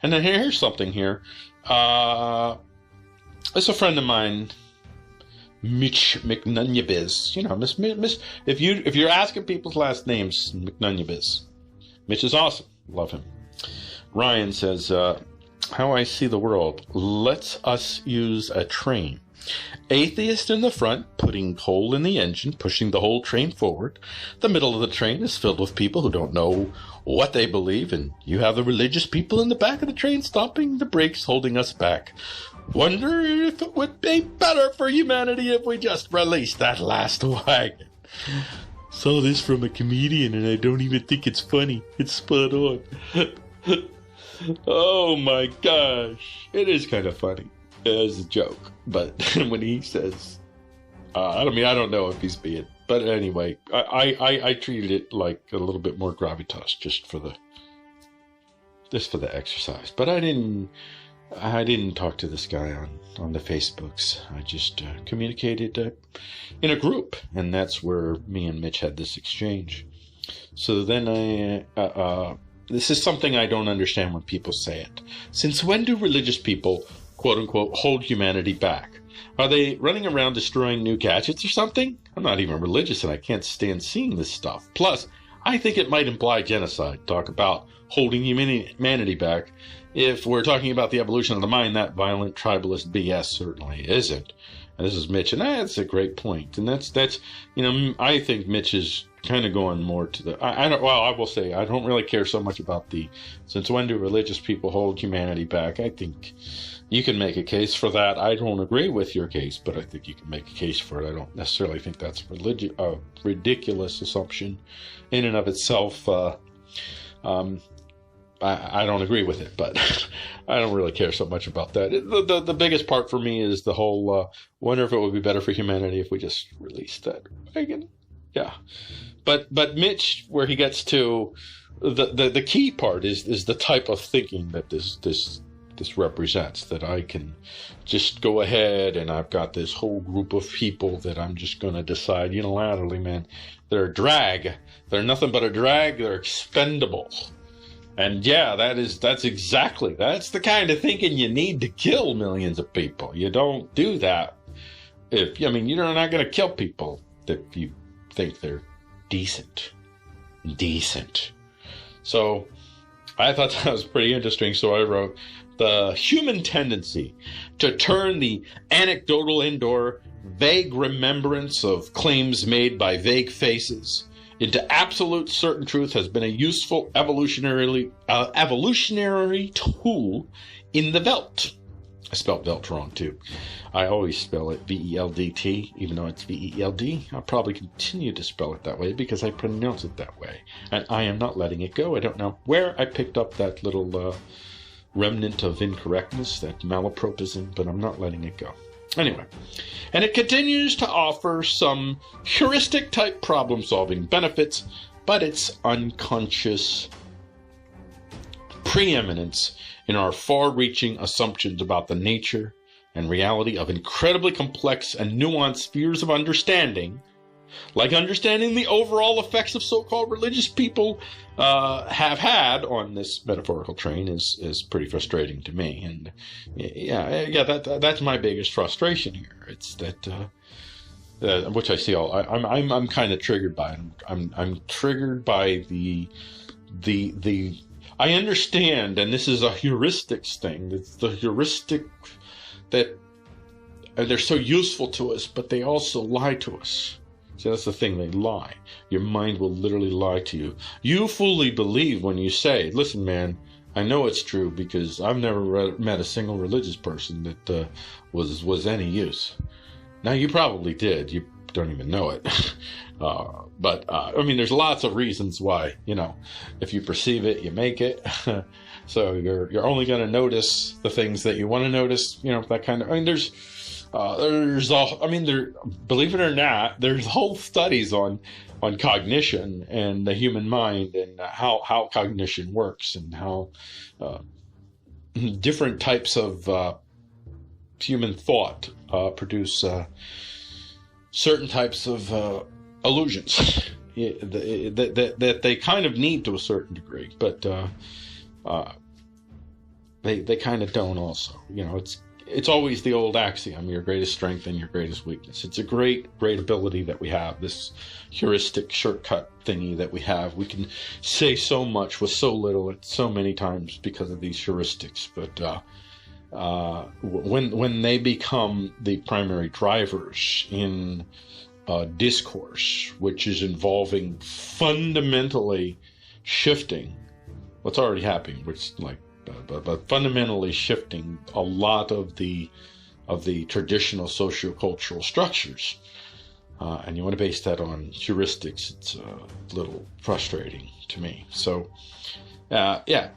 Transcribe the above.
And then here's something here. It's a friend of mine, Mitch McNunyabiz. You know, Miss. If you're asking people's last names, McNunyabiz. Mitch is awesome. Love him. Ryan says, how I see the world. Let's us use a train. Atheist in the front, putting coal in the engine, pushing the whole train forward. The middle of the train is filled with people who don't know what they believe, and you have the religious people in the back of the train stomping the brakes, holding us back. Wonder if it would be better for humanity if we just released that last wagon. Saw this from a comedian, and I don't even think it's funny. It's spot on. Oh my gosh. It is kind of funny as a joke. But when he says, I don't know if he's being, but anyway, I treated it like a little bit more gravitas just for the exercise. But I didn't talk to this guy on the Facebooks. I just communicated in a group, and that's where me and Mitch had this exchange. So then this is something I don't understand when people say it. Since when do religious people, quote unquote, hold humanity back? Are they running around destroying new gadgets or something? I'm not even religious and I can't stand seeing this stuff. Plus, I think it might imply genocide. Talk about holding humanity back. If we're talking about the evolution of the mind, that violent tribalist BS certainly isn't. And this is Mitch, and that's a great point. And that's I think Mitch is kind of going more to the. I will say I don't really care so much about since when do religious people hold humanity back? I think you can make a case for that. I don't agree with your case, but I think you can make a case for it. I don't necessarily think that's a ridiculous assumption in and of itself. I don't agree with it, but I don't really care so much about that. The biggest part for me is the whole, wonder if it would be better for humanity if we just released that wagon. Yeah. But Mitch, where he gets to, the key part is the type of thinking that this represents, that I can just go ahead and I've got this whole group of people that I'm just going to decide unilaterally, man, they're a drag. They're nothing but a drag. They're expendable. And yeah, that's the kind of thinking you need to kill millions of people. You don't do that you're not going to kill people if you think they're decent. So I thought that was pretty interesting. So I wrote, the human tendency to turn the anecdotal into vague remembrance of claims made by vague faces into absolute certain truth has been a useful evolutionary tool in the Welt. I spelled Welt wrong too. I always spell it V-E-L-D-T, even though it's V-E-L-D. I'll probably continue to spell it that way because I pronounce it that way. And I am not letting it go. I don't know where I picked up that little remnant of incorrectness, that malapropism, but I'm not letting it go. Anyway, and it continues to offer some heuristic-type problem-solving benefits, but its unconscious preeminence in our far-reaching assumptions about the nature and reality of incredibly complex and nuanced spheres of understanding, like understanding the overall effects of so-called religious people have had on this metaphorical train, is pretty frustrating to me. And yeah, that's my biggest frustration here. It's that which I see I'm kind of triggered by it. I'm triggered by the I understand, and this is a heuristics thing. It's the heuristic that they're so useful to us, but they also lie to us. See, that's the thing, they lie. Your mind will literally lie to you. You fully believe when you say, listen, man, I know it's true because I've never met a single religious person that was any use. Now, you probably did. You don't even know it. But there's lots of reasons why, if you perceive it, you make it. So you're only going to notice the things that you want to notice, that kind of, believe it or not, there's whole studies on cognition and the human mind and how cognition works and how different types of human thought produce certain types of illusions that they kind of need to a certain degree. But they kind of don't also. It's always the old axiom, your greatest strength and your greatest weakness. It's a great ability that we have, this heuristic shortcut thingy that we have. We can say so much with so little at so many times because of these heuristics. But when they become the primary drivers in discourse, which is involving fundamentally shifting what's already happening, which but fundamentally shifting a lot of the traditional sociocultural structures, and you want to base that on heuristics, it's a little frustrating to me. So, yeah,